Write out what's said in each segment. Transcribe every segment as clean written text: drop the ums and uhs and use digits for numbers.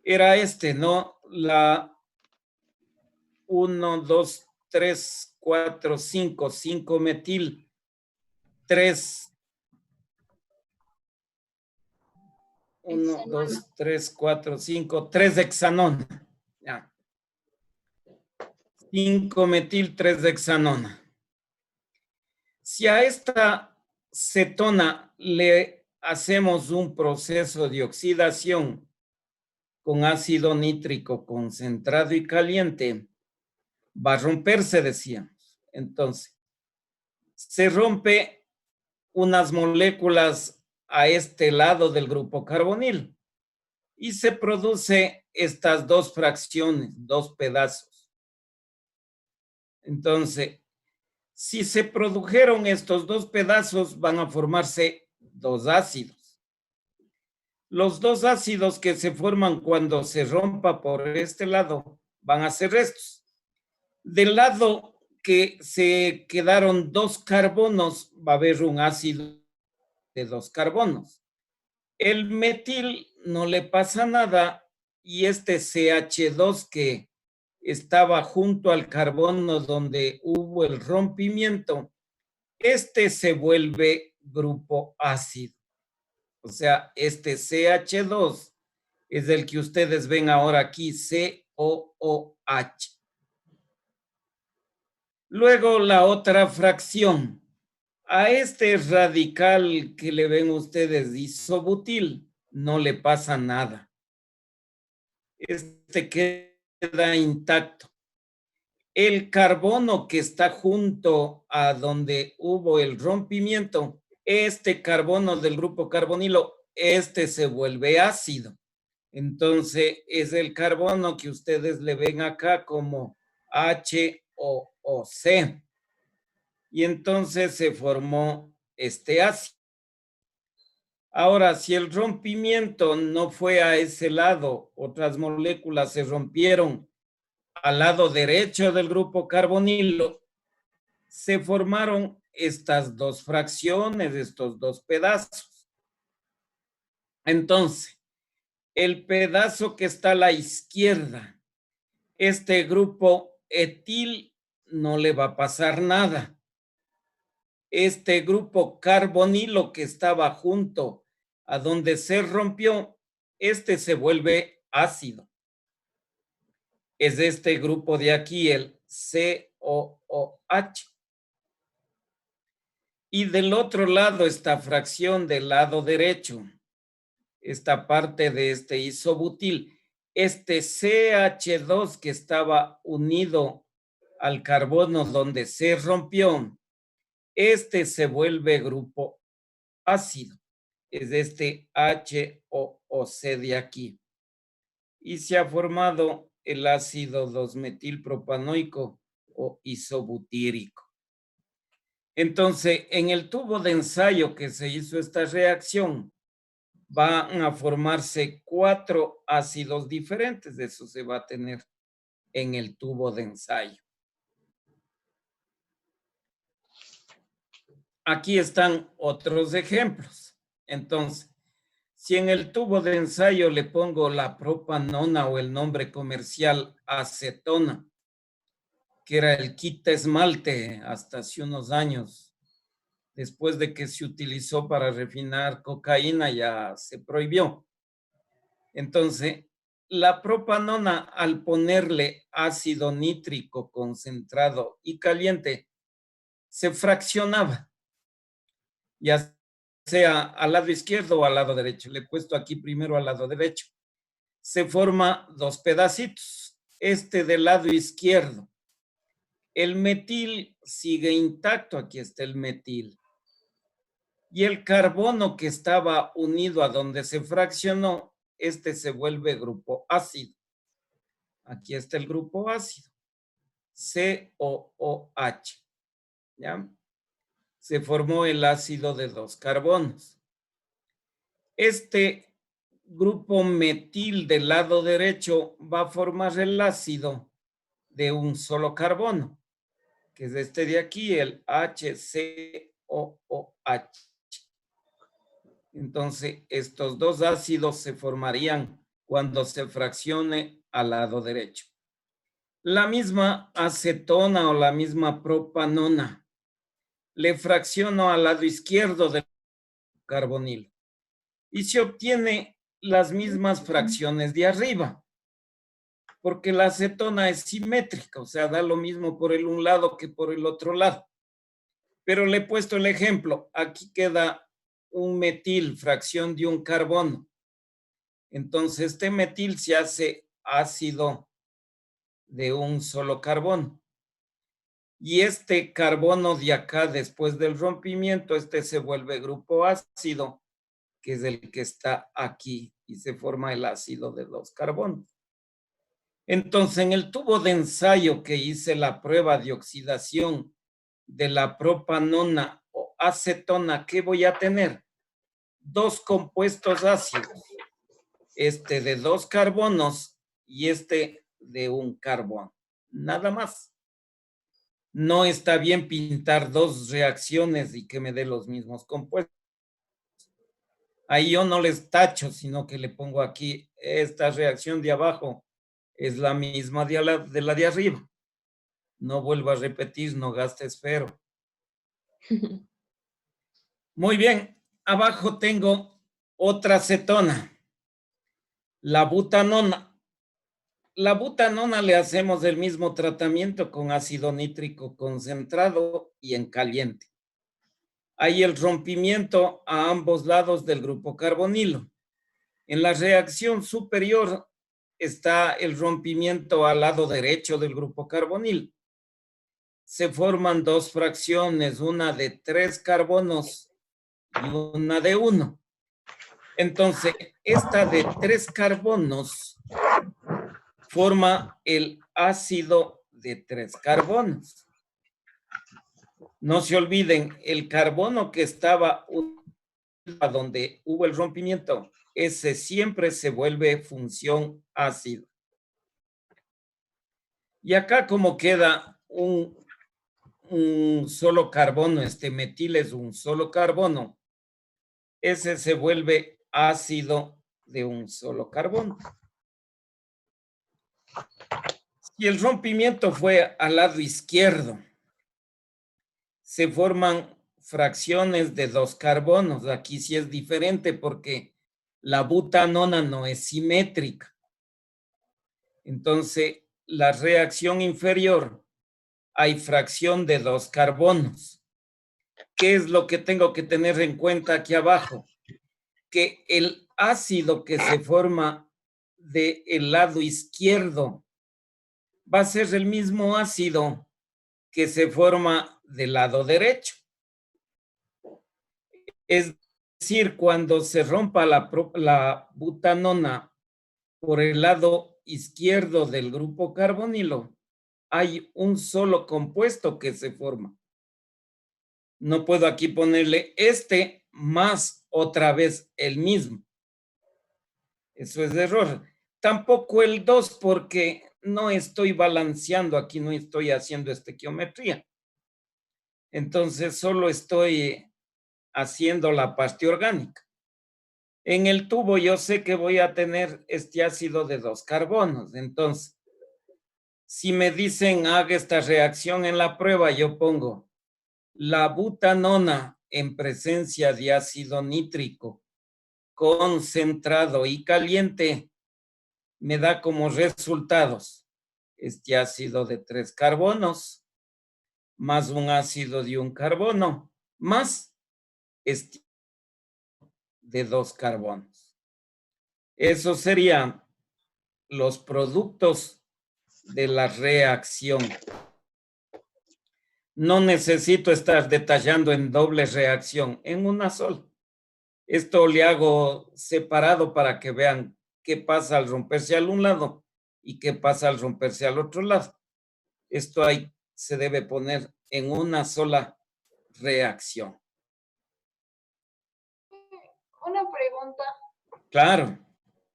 era este, ¿no? La 1, 2, 3, 4, 5, 5 metil, 3, 1, 2, 3, 4, 5, 3 hexanona. Ya. 5 metil, 3 hexanona. Si a esta cetona le hacemos un proceso de oxidación con ácido nítrico concentrado y caliente, va a romperse, decíamos. Entonces, se rompe unas moléculas a este lado del grupo carbonil y se produce estas dos fracciones, dos pedazos. Entonces, si se produjeron estos dos pedazos, van a formarse dos ácidos. Los dos ácidos que se forman cuando se rompa por este lado van a ser estos. Del lado que se quedaron dos carbonos, va a haber un ácido de dos carbonos. El metil no le pasa nada y este CH2 que estaba junto al carbono donde hubo el rompimiento, este se vuelve grupo ácido. O sea, este CH2 es el que ustedes ven ahora aquí, COOH. Luego la otra fracción. A este radical que le ven ustedes isobutil no le pasa nada. Este queda intacto. El carbono que está junto a donde hubo el rompimiento, este carbono del grupo carbonilo, este se vuelve ácido. Entonces es el carbono que ustedes le ven acá como HOOC. Y entonces se formó este ácido. Ahora, si el rompimiento no fue a ese lado, otras moléculas se rompieron al lado derecho del grupo carbonilo, se formaron estas dos fracciones, estos dos pedazos. Entonces, el pedazo que está a la izquierda, este grupo etil no le va a pasar nada. Este grupo carbonilo que estaba junto a donde se rompió, este se vuelve ácido. Es este grupo de aquí, el COOH. Y del otro lado, esta fracción del lado derecho, esta parte de este isobutil, este CH2 que estaba unido al carbono donde se rompió, este se vuelve grupo ácido. Es este HOOC de aquí. Y se ha formado el ácido 2-metilpropanoico o isobutírico. Entonces, en el tubo de ensayo que se hizo esta reacción, van a formarse 4 ácidos diferentes. Eso se va a tener en el tubo de ensayo. Aquí están otros ejemplos. Entonces, si en el tubo de ensayo le pongo la propanona o el nombre comercial acetona, que era el kit esmalte hasta hace unos años, después de que se utilizó para refinar cocaína, ya se prohibió. Entonces, la propanona, al ponerle ácido nítrico concentrado y caliente, se fraccionaba, ya sea al lado izquierdo o al lado derecho. Le he puesto aquí primero al lado derecho. Se forma dos pedacitos. Este del lado izquierdo. El metil sigue intacto. Aquí está el metil. Y el carbono que estaba unido a donde se fraccionó, este se vuelve grupo ácido. Aquí está el grupo ácido. COOH. ¿Ya? Se formó el ácido de dos carbonos. Este grupo metil del lado derecho va a formar el ácido de un solo carbono, que es este de aquí, el HCOOH. Entonces, estos dos ácidos se formarían cuando se fraccione al lado derecho. La misma acetona o la misma propanona le fracciono al lado izquierdo del carbonilo y se obtiene las mismas fracciones de arriba, porque la acetona es simétrica, o sea, da lo mismo por el un lado que por el otro lado. Pero le he puesto el ejemplo, aquí queda un metil, fracción de un carbono. Entonces, este metil se hace ácido de un solo carbono. Y este carbono de acá, después del rompimiento, este se vuelve grupo ácido, que es el que está aquí, y se forma el ácido de dos carbonos. Entonces, en el tubo de ensayo que hice la prueba de oxidación de la propanona o acetona, ¿qué voy a tener? Dos compuestos ácidos, este de dos carbonos y este de un carbono. Nada más. No está bien pintar dos reacciones y que me dé los mismos compuestos. Ahí yo no les tacho, sino que le pongo aquí, esta reacción de abajo es la misma de la de arriba. No vuelvo a repetir, no gaste esfero. Muy bien, abajo tengo otra acetona, la butanona. La butanona le hacemos el mismo tratamiento con ácido nítrico concentrado y en caliente. Hay el rompimiento a ambos lados del grupo carbonilo. En la reacción superior está el rompimiento al lado derecho del grupo carbonilo. Se forman dos fracciones, una de 3 carbonos y una de 1. Entonces, esta de 3 carbonos forma el ácido de 3 carbonos. No se olviden, el carbono que estaba donde hubo el rompimiento, ese siempre se vuelve función ácido. Y acá como queda un solo carbono, este metil es un solo carbono, ese se vuelve ácido de un solo carbono. Si el rompimiento fue al lado izquierdo, se forman fracciones de dos carbonos. Aquí sí es diferente porque la butanona no es simétrica. Entonces, la reacción inferior hay fracción de dos carbonos. ¿Qué es lo que tengo que tener en cuenta aquí abajo? Que el ácido que se forma del lado izquierdo va a ser el mismo ácido que se forma del lado derecho. Es decir, cuando se rompa la butanona por el lado izquierdo del grupo carbonilo, hay un solo compuesto que se forma. No puedo aquí ponerle este más otra vez el mismo. Eso es error. Tampoco el 2 porque no estoy balanceando aquí, no estoy haciendo estequiometría. Entonces solo estoy haciendo la parte orgánica. En el tubo yo sé que voy a tener este ácido de dos carbonos. Entonces, si me dicen haga esta reacción en la prueba, yo pongo la butanona en presencia de ácido nítrico concentrado y caliente me da como resultados este ácido de 3 carbonos más un ácido de un carbono más este de 2 carbonos. Esos serían los productos de la reacción. No necesito estar detallando en doble reacción, en una sola. Esto le hago separado para que vean qué pasa al romperse al un lado y qué pasa al romperse al otro lado. Esto ahí se debe poner en una sola reacción. Una pregunta, Claro,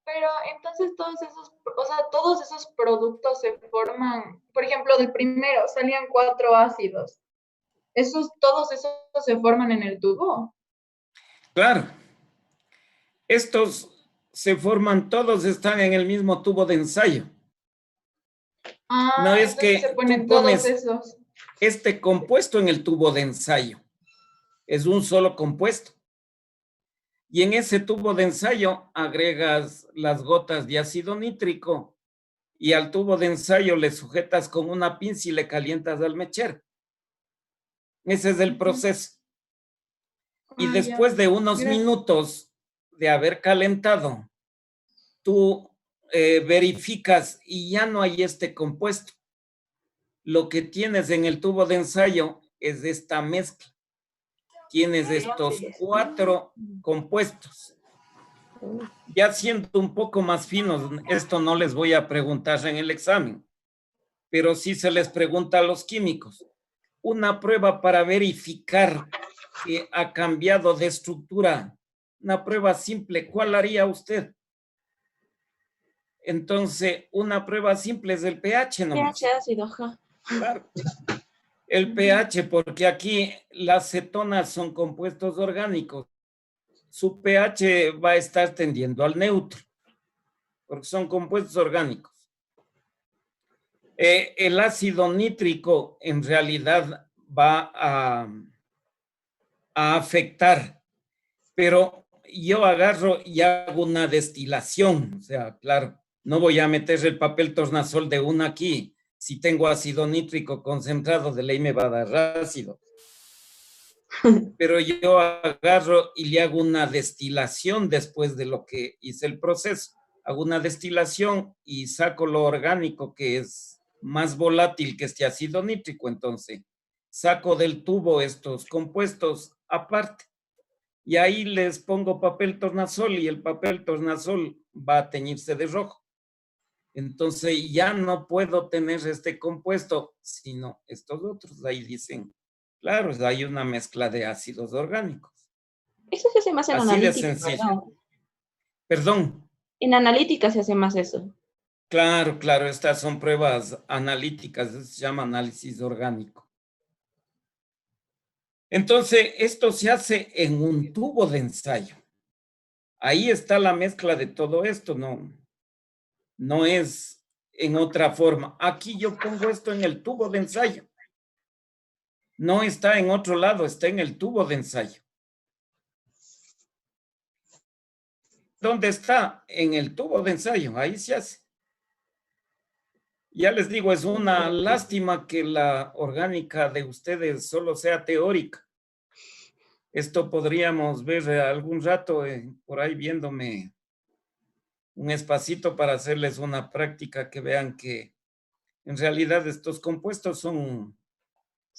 pero entonces todos esos productos se forman, por ejemplo, del primero salían 4 ácidos. Todos esos se forman en el tubo. claro. Estos se forman, todos están en el mismo tubo de ensayo. No es Entonces se que ponen tú todos pones esos. este compuesto en el tubo de ensayo. Es un solo compuesto. Y en ese tubo de ensayo agregas las gotas de ácido nítrico y al tubo de ensayo le sujetas con una pinza y le calientas al mechero. Ese es el proceso. Y después de unos minutos de haber calentado, tú verificas y ya no hay este compuesto. Lo que tienes en el tubo de ensayo es esta mezcla. Tienes estos 4 compuestos. Ya siendo un poco más finos, esto no les voy a preguntar en el examen, pero sí se les pregunta a los químicos. Una prueba para verificar que ha cambiado de estructura, una prueba simple, ¿cuál haría usted? Entonces, una prueba simple es el pH nomás. pH ácido, ajá. Claro. El pH, porque aquí las cetonas son compuestos orgánicos. Su pH va a estar tendiendo al neutro, porque son compuestos orgánicos. El ácido nítrico en realidad va a afectar, pero yo agarro y hago una destilación, o sea, claro, no voy a meter el papel tornasol de una aquí. Si tengo ácido nítrico concentrado, de ley me va a dar ácido. Pero yo agarro y le hago una destilación después de lo que hice el proceso. Hago una destilación y saco lo orgánico que es más volátil que este ácido nítrico. Entonces, saco del tubo estos compuestos aparte. Y ahí les pongo papel tornasol y el papel tornasol va a teñirse de rojo. Entonces ya no puedo tener este compuesto, sino estos otros. Ahí dicen, claro, hay una mezcla de ácidos orgánicos. Eso se hace más en Así de analítica, sencillo. ¿verdad? Perdón. En analítica se hace más eso. Claro, claro, estas son pruebas analíticas, se llama análisis orgánico. Entonces, esto se hace en un tubo de ensayo. Ahí está la mezcla de todo esto, no es en otra forma. Aquí yo pongo esto en el tubo de ensayo. No está en otro lado, está en el tubo de ensayo. ¿Dónde está? En el tubo de ensayo, ahí se hace. Ya les digo, es una lástima que la orgánica de ustedes solo sea teórica. Esto podríamos ver algún rato por ahí viéndome un espacito para hacerles una práctica que vean que en realidad estos compuestos son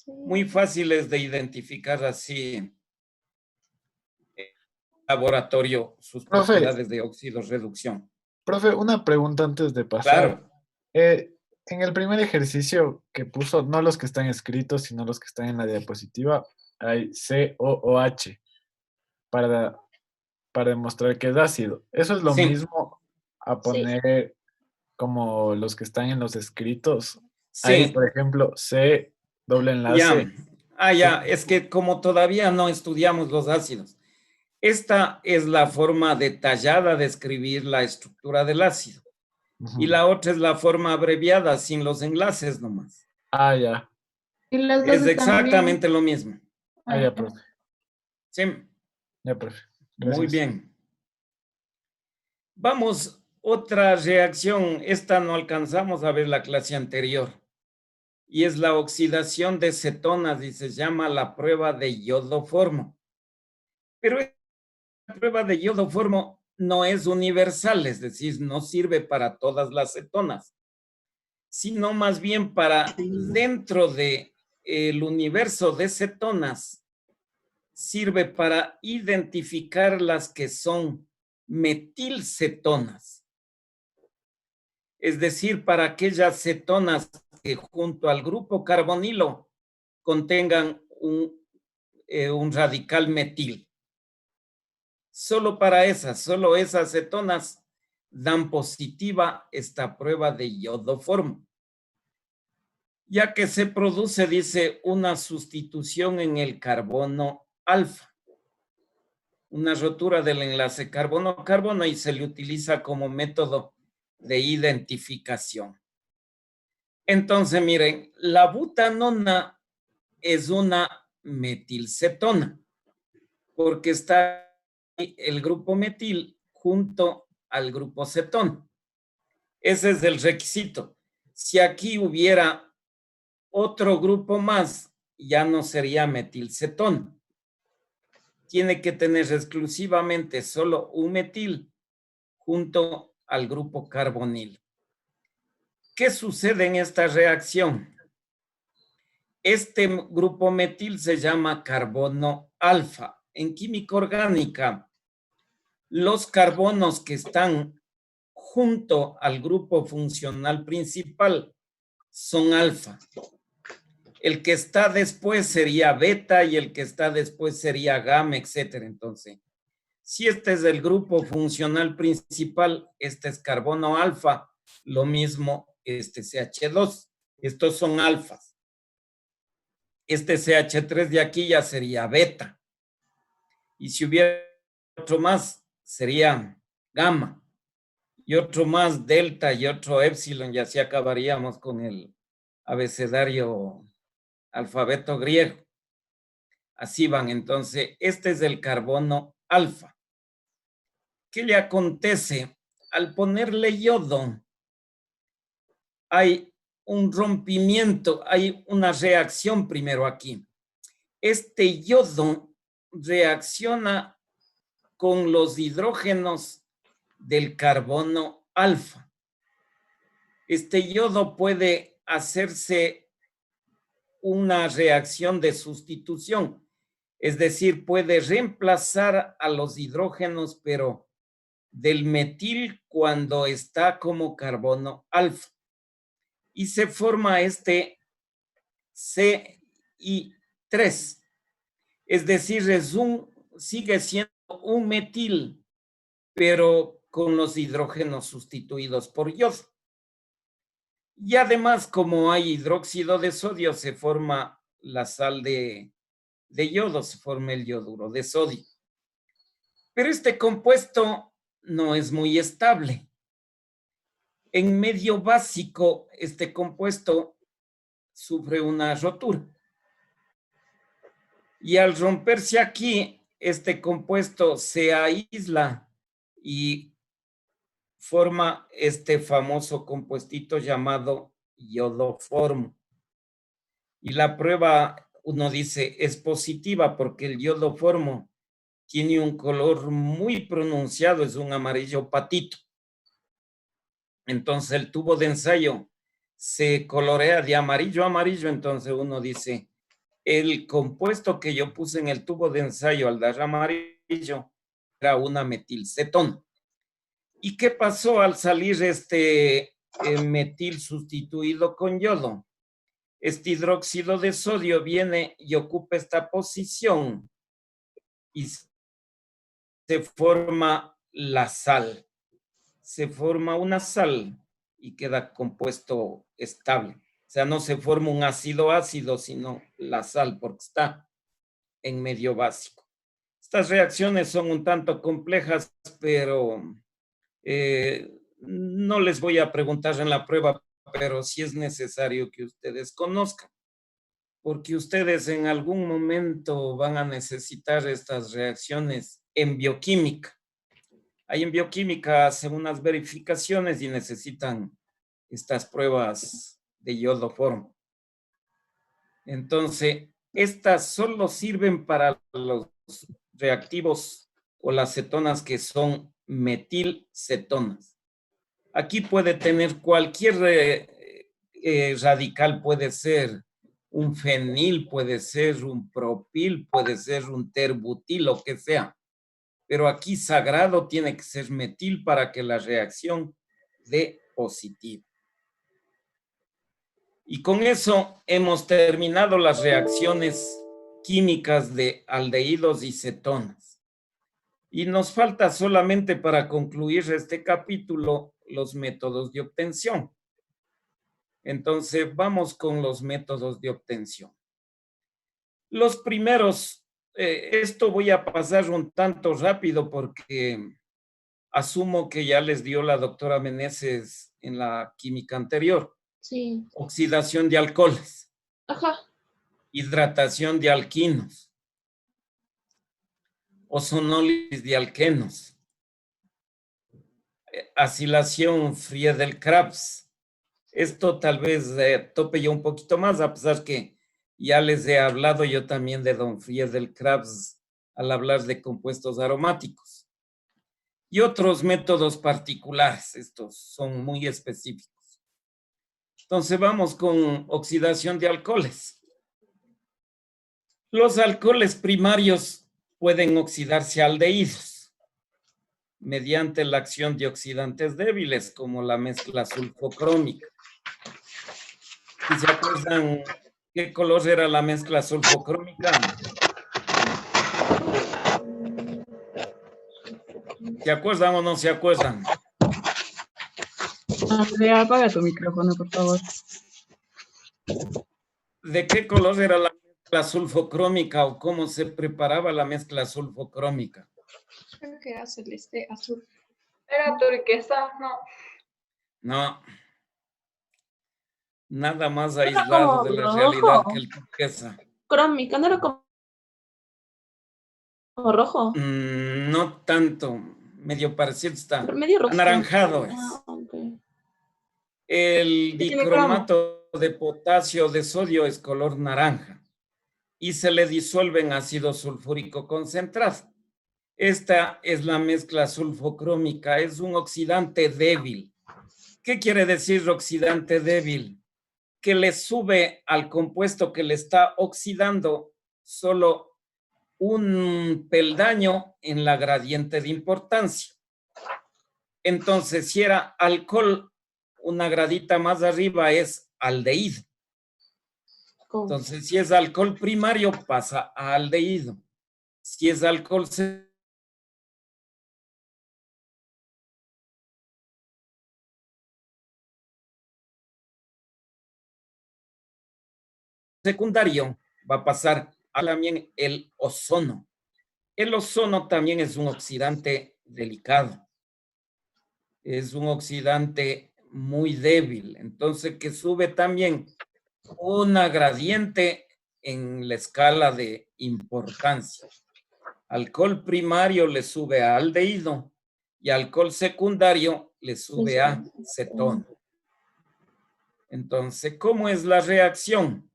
muy fáciles de identificar así en laboratorio, sus Profe, propiedades de oxidorreducción. profe, una pregunta antes de pasar. Claro, En el primer ejercicio que puso, no los que están escritos, sino los que están en la diapositiva, hay COOH para, para demostrar que es ácido. ¿Eso es lo sí, mismo a Sí. poner como los que están en los escritos? sí, Ahí, por ejemplo, C, doble enlace. ya, es que como todavía no estudiamos los ácidos, esta es la forma detallada de escribir la estructura del ácido. Ujú. Y la otra es la forma abreviada, sin los enlaces nomás. Ah, ya. Y las dos Es están exactamente lo mismo. bien. Ah, ya, profe. Sí, Ya, profe. muy Gracias. bien. Vamos, otra reacción. Esta no alcanzamos a ver la clase anterior. Y es la oxidación de cetonas y se llama la prueba de iodoformo. Pero la prueba de iodoformo no es universal, es decir, no sirve para todas las cetonas, sino más bien para dentro de el universo de cetonas, sirve para identificar las que son metilcetonas. Es decir, para aquellas cetonas que junto al grupo carbonilo contengan un radical metil. Solo esas cetonas dan positiva esta prueba de iodoformo. Ya que se produce, dice, una sustitución en el carbono alfa. una rotura del enlace carbono-carbono y se le utiliza como método de identificación. Entonces, miren, la butanona es una metilcetona, porque está el grupo metil junto al grupo cetón. Ese es el requisito. Si aquí hubiera otro grupo más, ya no sería metilcetón. Tiene que tener exclusivamente solo un metil junto al grupo carbonil. ¿Qué sucede en esta reacción? Este grupo metil se llama carbono alfa. En química orgánica, los carbonos que están junto al grupo funcional principal son alfa. El que está después sería beta y el que está después sería gamma, etcétera. Entonces, si este es el grupo funcional principal, este es carbono alfa, lo mismo este CH2. Estos son alfas. Este CH3 de aquí ya sería beta. Y si hubiera otro más, sería gamma. Y otro más delta y otro épsilon, y así acabaríamos con el abecedario alfabeto griego. Así van. Entonces, este es el carbono alfa. ¿Qué le acontece? Al ponerle yodo, hay un rompimiento, hay una reacción primero aquí. Este yodo reacciona con los hidrógenos del carbono alfa. Este yodo puede hacerse una reacción de sustitución, es decir, puede reemplazar a los hidrógenos, pero del metil cuando está como carbono alfa. Y se forma este CI3, es decir, sigue siendo un metil, pero con los hidrógenos sustituidos por yodo. Y además, como hay hidróxido de sodio, se forma la sal de yodo, se forma el yoduro de sodio. Pero este compuesto no es muy estable. En medio básico, este compuesto sufre una rotura. Y al romperse aquí, este compuesto se aísla y forma este famoso compuestito llamado iodoformo. Y la prueba, uno dice, es positiva porque el iodoformo tiene un color muy pronunciado, es un amarillo patito. Entonces el tubo de ensayo se colorea de amarillo a amarillo, entonces uno dice, el compuesto que yo puse en el tubo de ensayo al dar amarillo era una metilcetona. ¿Y qué pasó al salir este metil sustituido con yodo? Este hidróxido de sodio viene y ocupa esta posición y se forma la sal. Se forma una sal y queda compuesto estable. O sea, no se forma un ácido, sino la sal, porque está en medio básico. Estas reacciones son un tanto complejas, pero no les voy a preguntar en la prueba, pero sí es necesario que ustedes conozcan, porque ustedes en algún momento van a necesitar estas reacciones en bioquímica. Ahí en bioquímica hacen unas verificaciones y necesitan estas pruebas de iodoformo. Entonces, estas solo sirven para los reactivos o las cetonas que son metilcetonas. Aquí puede tener cualquier radical, puede ser un fenil, puede ser un propil, puede ser un terbutil, lo que sea. Pero aquí sagrado tiene que ser metil para que la reacción dé positiva. Y con eso hemos terminado las reacciones químicas de aldehídos y cetonas. Y nos falta solamente para concluir este capítulo los métodos de obtención. Entonces, vamos con los métodos de obtención. Los primeros esto voy a pasar un tanto rápido porque asumo que ya les dio la doctora Meneses en la química anterior. Sí. Oxidación de alcoholes, Ajá. hidratación de alquinos, ozonólisis de alquenos, acilación Friedel-Crafts. Esto tal vez tope yo un poquito más, a pesar que ya les he hablado yo también de don Friedel-Crafts al hablar de compuestos aromáticos. Y otros métodos particulares, estos son muy específicos. Entonces vamos con oxidación de alcoholes. Los alcoholes primarios pueden oxidarse a aldehídos mediante la acción de oxidantes débiles como la mezcla sulfocrómica. ¿Y se acuerdan qué color era la mezcla sulfocrómica? ¿Se acuerdan o no se acuerdan? Andrea, apaga tu micrófono, por favor. ¿De qué color era la mezcla sulfocrómica o cómo se preparaba la mezcla sulfocrómica? Creo que era celeste azul. Era turquesa, no. No. Nada más Era aislado como de la rojo. realidad que el turquesa. Crómica, ¿no era como rojo? No tanto, medio parecido está. Pero medio rojo. Anaranjado es. Ah, ok. El tiene dicromato de potasio de sodio es color naranja y se le disuelve en ácido sulfúrico concentrado. Esta es la mezcla sulfocrómica, es un oxidante débil. ¿Qué quiere decir oxidante débil? Que le sube al compuesto que le está oxidando solo un peldaño en la gradiente de importancia. Entonces, si era alcohol, una gradita más arriba es aldehído. Entonces, si es alcohol primario, pasa a aldehído. Si es alcohol secundario, va a pasar a también el ozono. El ozono también es un oxidante delicado. Es un oxidante muy débil, entonces que sube también una gradiente en la escala de importancia. Alcohol primario le sube a aldehído y alcohol secundario le sube a cetona. Entonces, ¿cómo es la reacción?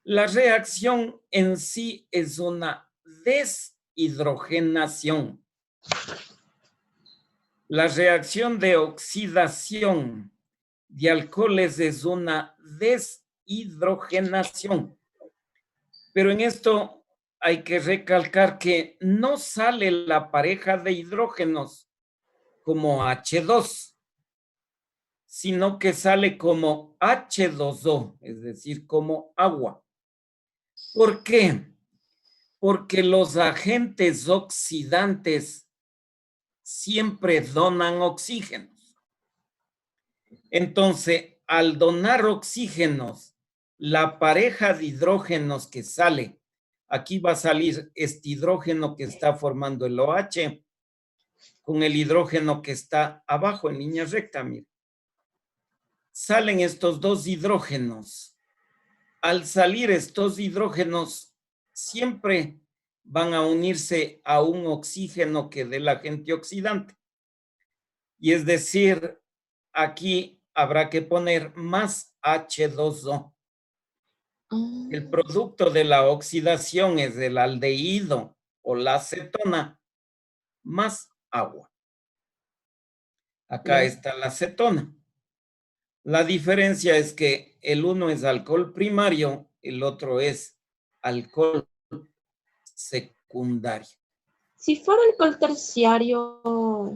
La reacción en sí es una deshidrogenación. La reacción de oxidación de alcoholes es una deshidrogenación. Pero en esto hay que recalcar que no sale la pareja de hidrógenos como H2, sino que sale como H2O, es decir, como agua. ¿Por qué? Porque los agentes oxidantes siempre donan oxígenos. Entonces, al donar oxígenos, la pareja de hidrógenos que sale, aquí va a salir este hidrógeno que está formando el OH con el hidrógeno que está abajo en línea recta, mira. Salen estos dos hidrógenos. Al salir estos hidrógenos, siempre van a unirse a un oxígeno que dé el agente oxidante. Y es decir, aquí habrá que poner más H2O. El producto de la oxidación es el aldehído o la acetona más agua. Acá está la acetona. La diferencia es que el uno es alcohol primario, el otro es alcohol secundario. Si fuera alcohol terciario.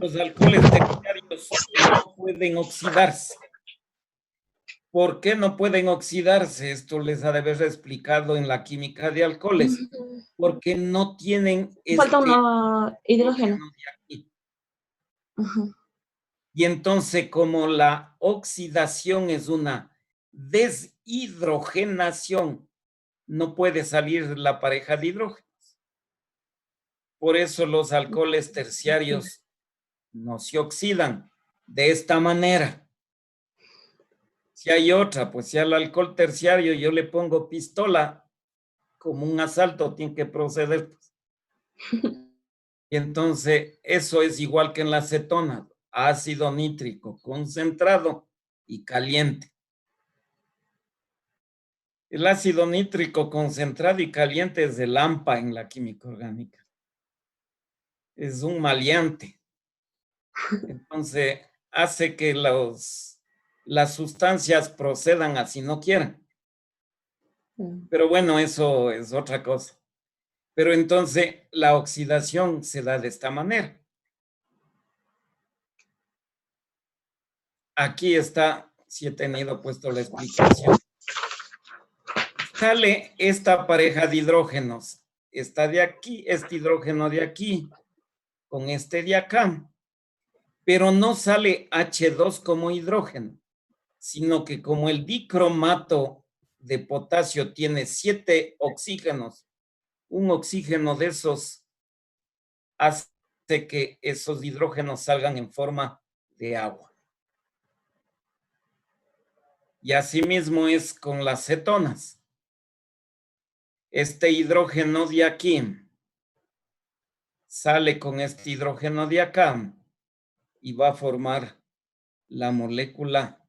Los alcoholes terciarios no pueden oxidarse. ¿Por qué no pueden oxidarse? Esto les ha de haber explicado en la química de alcoholes. Porque no tienen Falta una hidrógeno. de aquí. Y entonces, como la oxidación es una deshidrogenación, no puede salir la pareja de hidrógenos. Por eso los alcoholes terciarios no se oxidan de esta manera. Si hay otra, pues si al alcohol terciario yo le pongo pistola, como un asalto tiene que proceder. Pues. Y entonces eso es igual que en la acetona, ácido nítrico concentrado y caliente. El ácido nítrico concentrado y caliente es el AMPA en la química orgánica. Es un maleante. Entonces hace que las sustancias procedan así no quieran. Pero bueno, eso es otra cosa. Pero entonces la oxidación se da de esta manera. Aquí está, si he tenido puesto la explicación. Sale esta pareja de hidrógenos. Esta de aquí, este hidrógeno de aquí, con este de acá. Pero no sale H2 como hidrógeno, sino que como el dicromato de potasio tiene 7 oxígenos, un oxígeno de esos hace que esos hidrógenos salgan en forma de agua. Y asimismo es con las cetonas. Este hidrógeno de aquí sale con este hidrógeno de acá y va a formar la molécula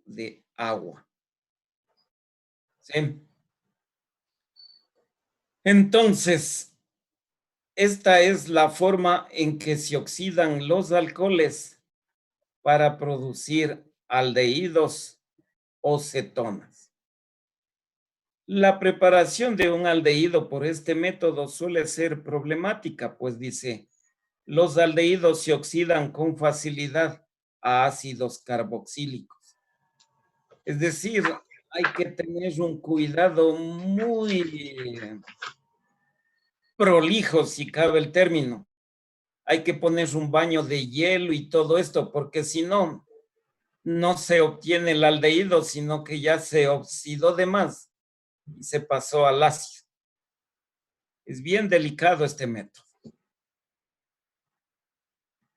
de agua. ¿Sí? Entonces, esta es la forma en que se oxidan los alcoholes para producir aldehídos o cetonas. La preparación de un aldehído por este método suele ser problemática, pues dice, los aldehídos se oxidan con facilidad a ácidos carboxílicos. Es decir, hay que tener un cuidado muy prolijo, si cabe el término. Hay que poner un baño de hielo y todo esto, porque si no, no se obtiene el aldehído, sino que ya se oxidó de más y se pasó al ácido. Es bien delicado este método.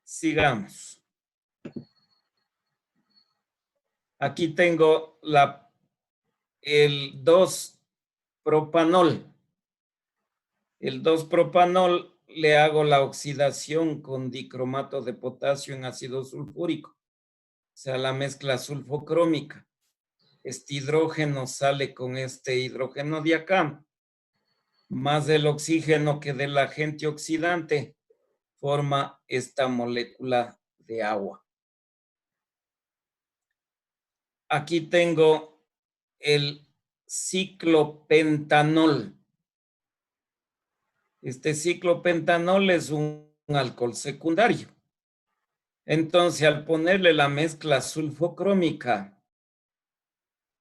Sigamos. Aquí tengo el 2-propanol. El 2-propanol le hago la oxidación con dicromato de potasio en ácido sulfúrico, o sea, la mezcla sulfocrómica. Este hidrógeno sale con este hidrógeno de acá, más el oxígeno que del agente oxidante, forma esta molécula de agua. Aquí tengo el ciclopentanol. Este ciclopentanol es un alcohol secundario. Entonces, al ponerle la mezcla sulfocrómica,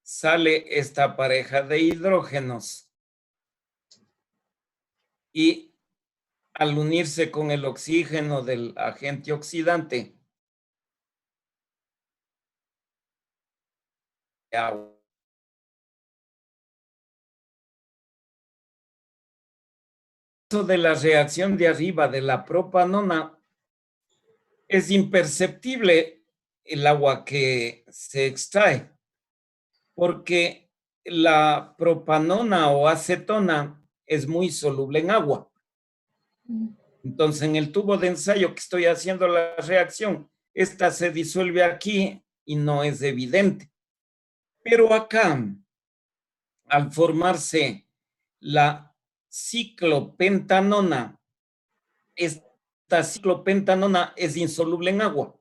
sale esta pareja de hidrógenos y al unirse con el oxígeno del agente oxidante, agua. De la reacción de arriba de la propanona es imperceptible el agua que se extrae, porque la propanona o acetona es muy soluble en agua. Entonces, en el tubo de ensayo que estoy haciendo la reacción, esta se disuelve aquí y no es evidente. Pero acá, al formarse la ciclopentanona, esta ciclopentanona es insoluble en agua.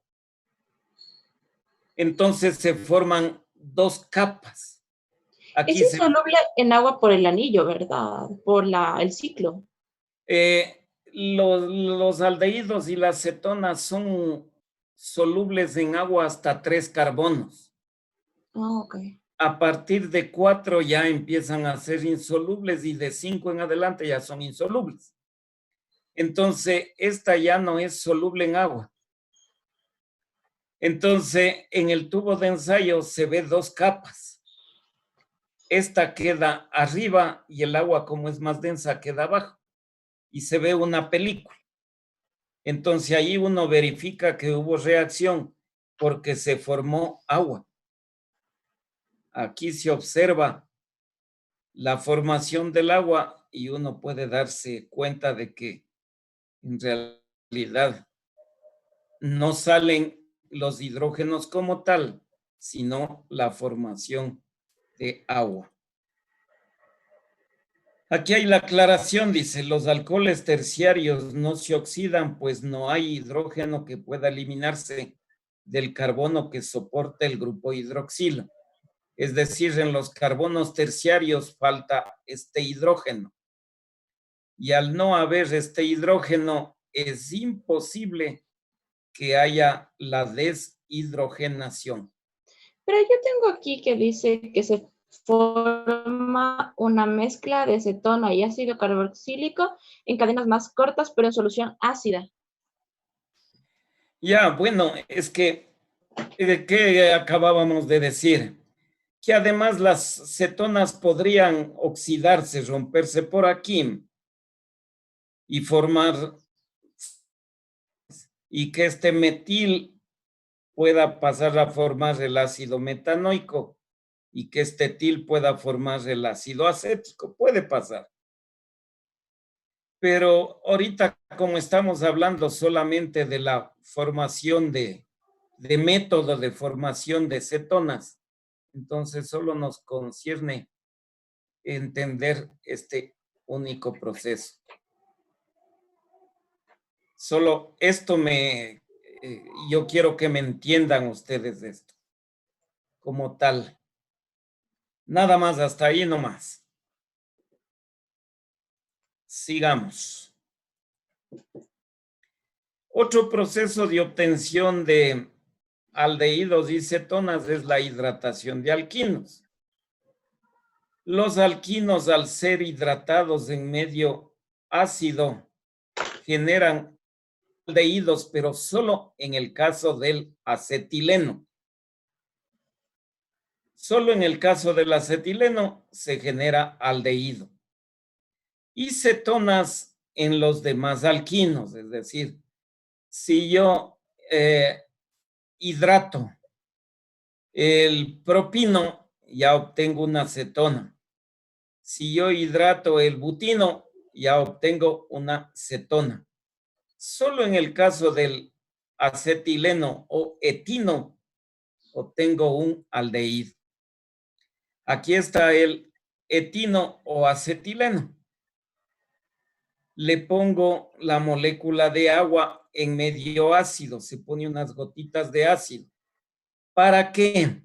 Entonces se forman 2 capas. Aquí es insoluble en agua por el anillo, ¿verdad? Por el ciclo. Los aldehídos y las cetonas son solubles en agua hasta 3 carbonos. Ah, ok. A partir de 4 ya empiezan a ser insolubles y de 5 en adelante ya son insolubles. Entonces, esta ya no es soluble en agua. Entonces, en el tubo de ensayo se ve 2 capas. Esta queda arriba y el agua, como es más densa, queda abajo. y se ve una película. Entonces ahí uno verifica que hubo reacción porque se formó agua. Aquí se observa la formación del agua y uno puede darse cuenta de que en realidad no salen los hidrógenos como tal, sino la formación de agua. Aquí hay la aclaración, dice, los alcoholes terciarios no se oxidan, pues no hay hidrógeno que pueda eliminarse del carbono que soporte el grupo hidroxilo. Es decir, en los carbonos terciarios falta este hidrógeno. Y al no haber este hidrógeno, es imposible que haya la deshidrogenación. Pero yo tengo aquí que dice que se forma una mezcla de cetona y ácido carboxílico en cadenas más cortas, pero en solución ácida. Ya, bueno, es que, ¿qué acabábamos de decir? Que además las cetonas podrían oxidarse, romperse por aquí y formar, y que este metil pueda pasar a formar el ácido metanoico y que este etil pueda formar el ácido acético. Puede pasar. Pero ahorita, como estamos hablando solamente de la formación de método de formación de cetonas, entonces solo nos concierne entender este único proceso. Solo esto yo quiero que me entiendan ustedes de esto, como tal. Nada más, hasta ahí nomás. Sigamos. Otro proceso de obtención de aldehídos y cetonas es la hidratación de alquinos. Los alquinos, al ser hidratados en medio ácido, generan aldehídos, pero solo en el caso del acetileno. Solo en el caso del acetileno se genera aldehído. Y cetonas en los demás alquinos, es decir, si yo hidrato el propino, ya obtengo una cetona. Si yo hidrato el butino, ya obtengo una cetona. Solo en el caso del acetileno o etino, obtengo un aldehído. Aquí está el etino o acetileno. Le pongo la molécula de agua en medio ácido, se pone unas gotitas de ácido. ¿Para qué?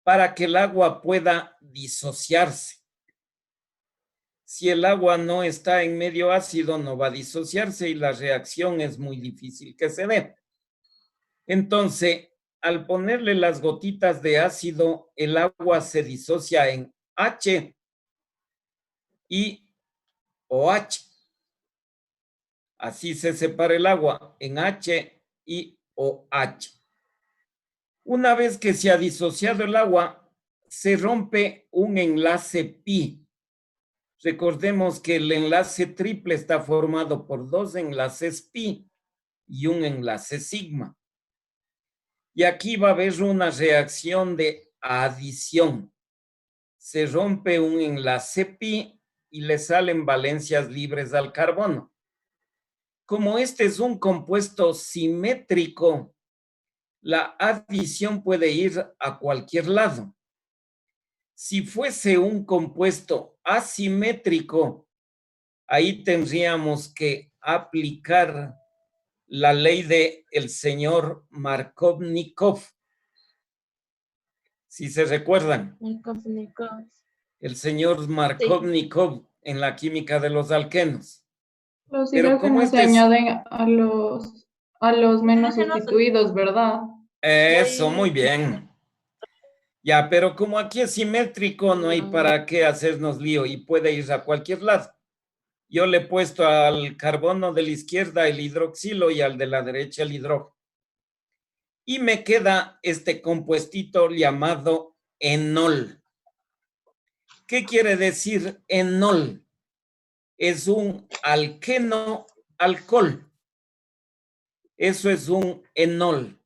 Para que el agua pueda disociarse. Si el agua no está en medio ácido, no va a disociarse y la reacción es muy difícil que se dé. Entonces, al ponerle las gotitas de ácido, el agua se disocia en H y OH. Así se separa el agua en H y OH. Una vez que se ha disociado el agua, se rompe un enlace pi. Recordemos que el enlace triple está formado por dos enlaces pi y un enlace sigma. Y aquí va a haber una reacción de adición. Se rompe un enlace pi y le salen valencias libres al carbono. Como este es un compuesto simétrico, la adición puede ir a cualquier lado. Si fuese un compuesto asimétrico, ahí tendríamos que aplicar la ley del señor Markovnikov. Si se recuerdan, el señor Markovnikov en la química de los alquenos. Los Pero como hidrógenos se añaden a los menos sustituidos, ¿verdad? Eso, muy bien. Ya, pero como aquí es simétrico, no hay para qué hacernos lío y puede ir a cualquier lado. Yo le he puesto al carbono de la izquierda el hidroxilo y al de la derecha el hidrógeno. Y me queda este compuestito llamado enol. ¿Qué quiere decir enol? es un alqueno alcohol. Eso es un enol.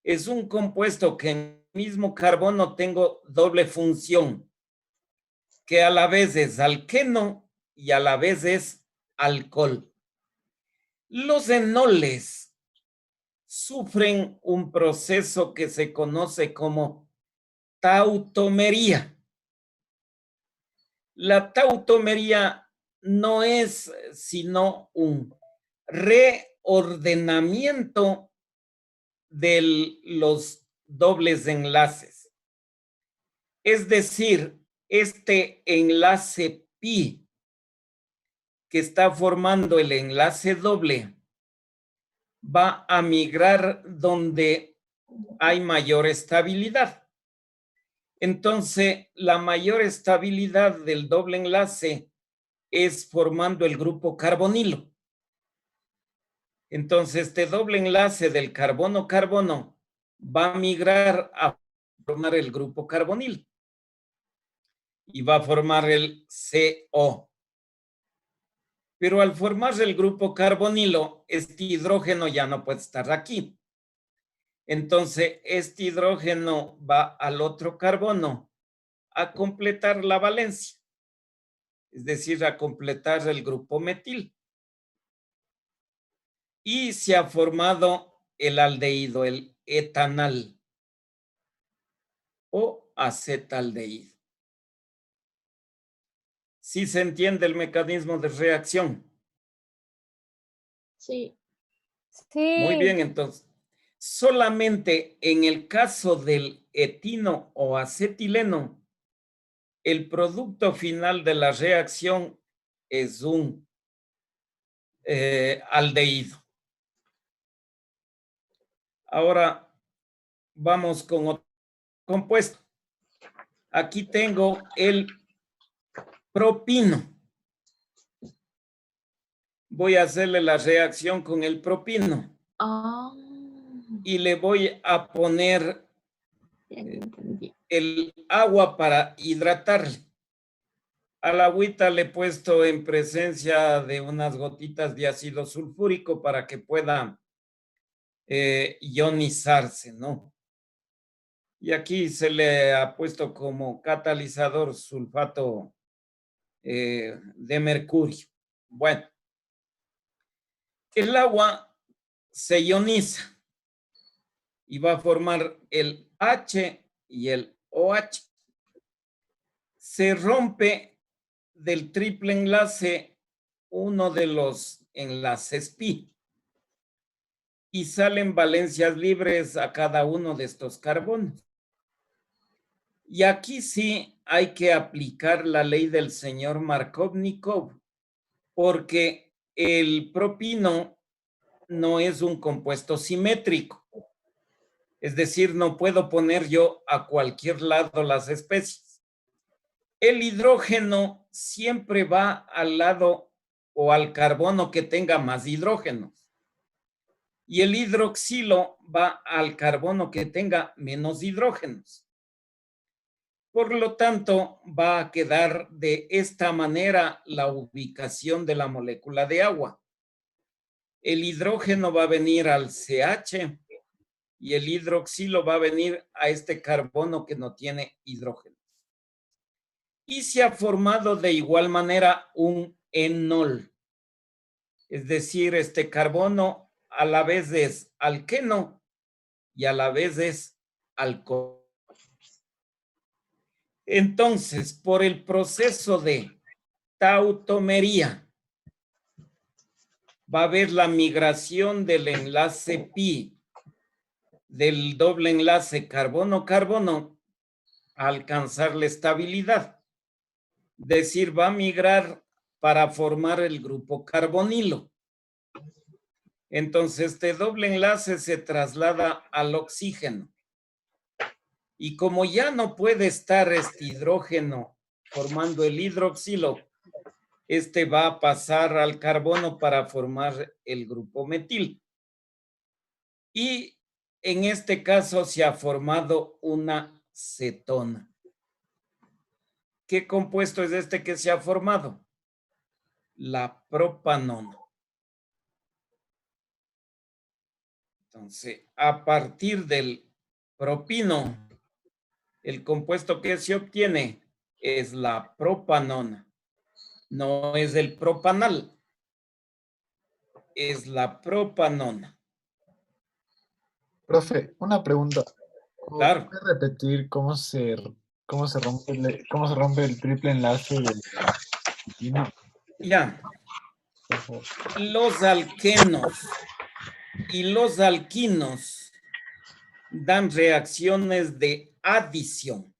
Es un compuesto que en el mismo carbono tengo doble función, que a la vez es alqueno y a la vez es alcohol. Los enoles sufren un proceso que se conoce como tautomería. La tautomería no es sino un reordenamiento de los dobles enlaces. Es decir, este enlace pi que está formando el enlace doble va a migrar donde hay mayor estabilidad. Entonces, la mayor estabilidad del doble enlace es formando el grupo carbonilo. Entonces, este doble enlace del carbono-carbono va a migrar a formar el grupo carbonilo y va a formar el CO. Pero al formarse el grupo carbonilo, este hidrógeno ya no puede estar aquí. Entonces, este hidrógeno va al otro carbono a completar la valencia, es decir, a completar el grupo metil. Y se ha formado el aldehído, el etanal o acetaldehído. ¿Sí se entiende el mecanismo de reacción? Sí. Sí. Muy bien, entonces, solamente en el caso del etino o acetileno, el producto final de la reacción es un aldehído. Ahora vamos con otro compuesto. Aquí tengo el propino. Voy a hacerle la reacción con el propino. Ah, Y le voy a poner ya entendí. el agua para hidratarle. A la agüita le he puesto en presencia de unas gotitas de ácido sulfúrico para que pueda ionizarse, ¿no? Y aquí se le ha puesto como catalizador sulfato de mercurio. Bueno, el agua se ioniza y va a formar el H y el OH. Se rompe del triple enlace uno de los enlaces pi y salen valencias libres a cada uno de estos carbonos. Y aquí sí hay que aplicar la ley del señor Markovnikov, porque el propino no es un compuesto simétrico. Es decir, no puedo poner yo a cualquier lado las especies. El hidrógeno siempre va al lado o al carbono que tenga más hidrógenos. Y el hidroxilo va al carbono que tenga menos hidrógenos. Por lo tanto, va a quedar de esta manera la ubicación de la molécula de agua. El hidrógeno va a venir al CH y el hidroxilo va a venir a este carbono que no tiene hidrógeno. Y se ha formado de igual manera un enol. Es decir, este carbono a la vez es alqueno y a la vez es alcohol. Entonces, por el proceso de tautomería, va a haber la migración del enlace pi del doble enlace carbono-carbono a alcanzar la estabilidad. Es decir, va a migrar para formar el grupo carbonilo. Entonces, este doble enlace se traslada al oxígeno. Y como ya no puede estar este hidrógeno formando el hidroxilo, este va a pasar al carbono para formar el grupo metil. Y en este caso se ha formado una cetona. ¿Qué compuesto es este que se ha formado? la propanona. Entonces, a partir del propino, el compuesto que se obtiene es la propanona. No es el propanal, es la propanona. Profe, una pregunta. Claro. ¿Puede repetir cómo se rompe el triple enlace del propino? Ya, Por favor. los alquenos y los alquinos dan reacciones de adición.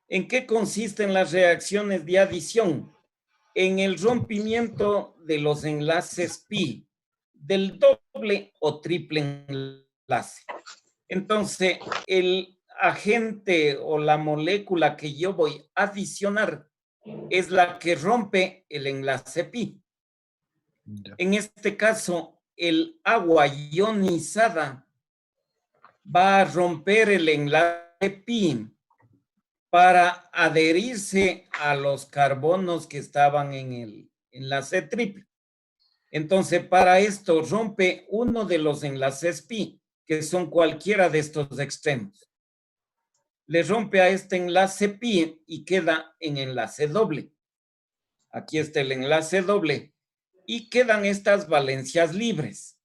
¿En qué consisten las reacciones de adición? En el rompimiento de los enlaces pi del doble o triple enlace. Entonces, el agente o la molécula que yo voy a adicionar es la que rompe el enlace pi. Ya. En este caso, el agua ionizada va a romper el enlace pi para adherirse a los carbonos que estaban en el enlace triple. Entonces, para esto rompe uno de los enlaces pi, que son cualquiera de estos extremos. Le rompe a este enlace pi y queda en enlace doble. Aquí está el enlace doble y quedan estas valencias libres.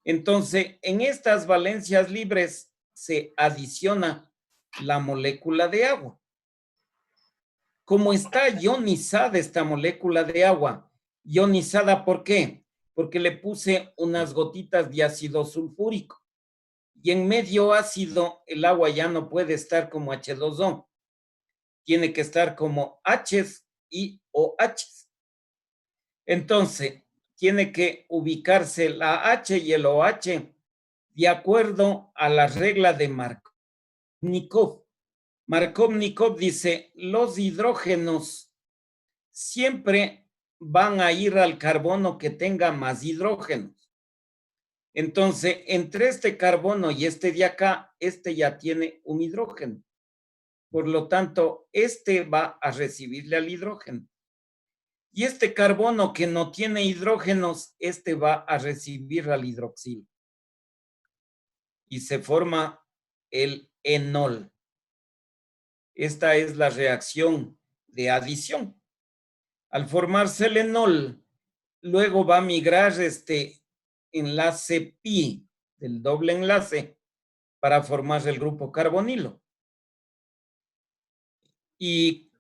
Entonces, en estas valencias libres se adiciona la molécula de agua. Como está ionizada esta molécula de agua, ionizada ¿por qué? Porque le puse unas gotitas de ácido sulfúrico. Y en medio ácido el agua ya no puede estar como H2O. Tiene que estar como H's y OHs. Entonces, tiene que ubicarse la H y el OH de acuerdo a la regla de Markov-Nikov. Markov-Nikov dice, los hidrógenos siempre van a ir al carbono que tenga más hidrógenos. Entonces, entre este carbono y este de acá, este ya tiene un hidrógeno. Por lo tanto, este va a recibirle al hidrógeno. Y este carbono que no tiene hidrógenos, este va a recibir al hidroxilo. Y se forma el enol. Esta es la reacción de adición. Al formarse el enol, luego va a migrar este enlace pi del doble enlace para formar el grupo carbonilo. Y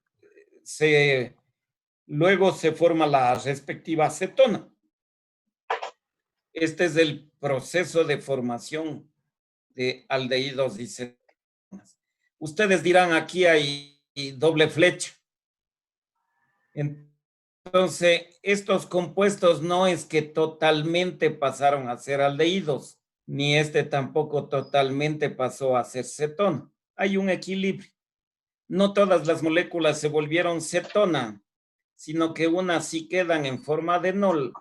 luego se forma la respectiva acetona. Este es el proceso de formación de aldehídos y cetonas. Ustedes dirán, aquí hay doble flecha. Entonces, estos compuestos no es que totalmente pasaron a ser aldehídos, ni este tampoco totalmente pasó a ser cetona. Hay un equilibrio. No todas las moléculas se volvieron cetona, sino que unas sí quedan en forma de enol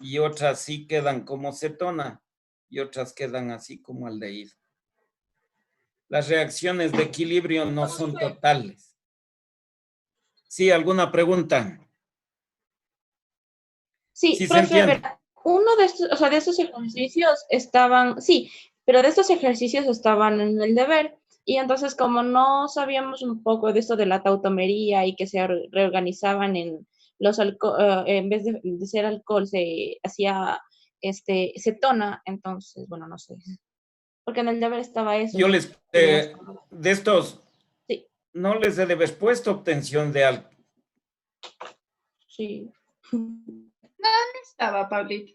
y otras sí quedan como cetona y otras quedan así como aldehído. Las reacciones de equilibrio no son totales. ¿Sí? ¿Alguna pregunta? Sí, ¿Sí se profe, a entiende? ver, uno de estos, o sea, de estos ejercicios estaban, sí, pero de estos ejercicios estaban en el deber. Y entonces, como no sabíamos un poco de esto de la tautomería y que se reorganizaban en los en vez de ser alcohol, se hacía cetona, entonces, bueno, no sé. Porque en el deber estaba eso. Yo Entonces, les, de estos, sí, no les he de haber puesto obtención de algo. sí. Estaba, Pablito.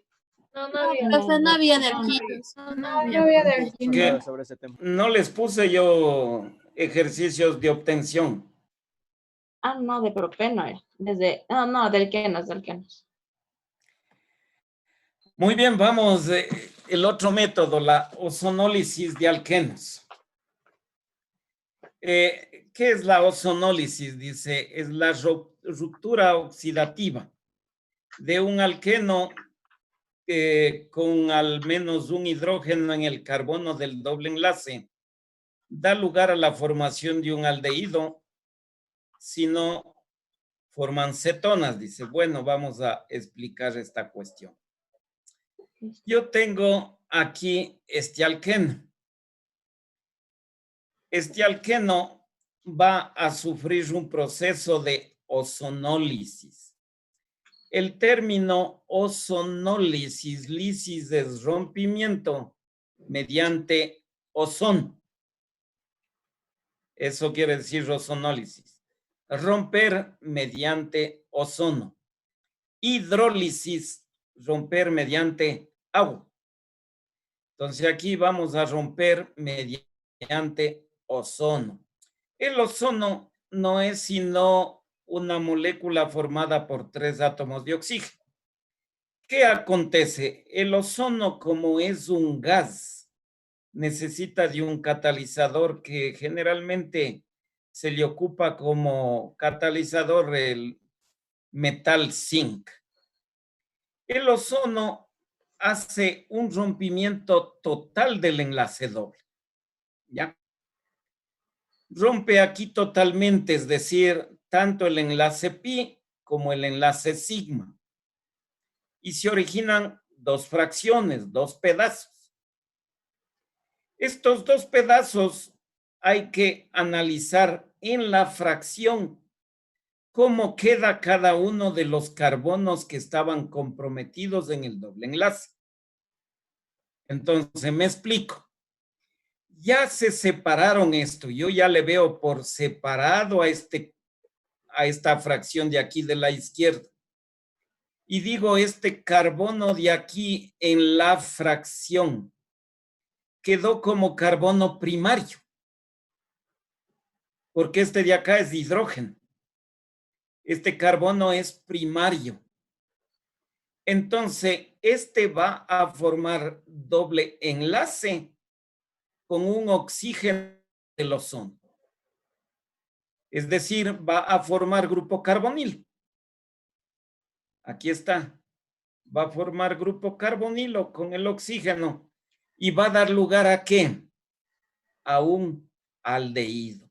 No, no había. Profe, no había de No, alquilos. no había de alquimia. Que no les puse yo ejercicios de obtención. Ah, no, de propeno era. Desde, no, del Kenos, del Kenos. Muy bien, vamos. El otro método, la ozonólisis de alquenos. ¿Qué es la ozonólisis? Dice, es la ruptura oxidativa de un alqueno con al menos un hidrógeno en el carbono del doble enlace. Da lugar a la formación de un aldehído si no forman cetonas. Dice, bueno, vamos a explicar esta cuestión. Yo tengo aquí este alqueno. Este alqueno va a sufrir un proceso de ozonólisis. El término ozonólisis, lisis es rompimiento mediante ozono. Eso quiere decir ozonólisis. Romper mediante ozono. Hidrólisis, romper mediante agua. Entonces aquí vamos a romper mediante ozono. El ozono no es sino una molécula formada por 3 átomos de oxígeno. ¿Qué acontece? El ozono, como es un gas, necesita de un catalizador que generalmente se le ocupa como catalizador el metal zinc. El ozono hace un rompimiento total del enlace doble. ¿Ya? Rompe aquí totalmente, es decir, tanto el enlace pi como el enlace sigma. Y se originan 2 fracciones, 2 pedazos. Estos 2 pedazos hay que analizar en la fracción cómo queda cada uno de los carbonos que estaban comprometidos en el doble enlace. Entonces, me explico. Ya se separaron esto, yo ya le veo por separado a esta fracción de aquí de la izquierda. Y digo, este carbono de aquí en la fracción quedó como carbono primario, porque este de acá es hidrógeno. Este carbono es primario. Entonces, este va a formar doble enlace con un oxígeno del ozono. Es decir, va a formar grupo carbonilo. Aquí está. Va a formar grupo carbonilo con el oxígeno y va a dar lugar ¿a qué? A un aldehído.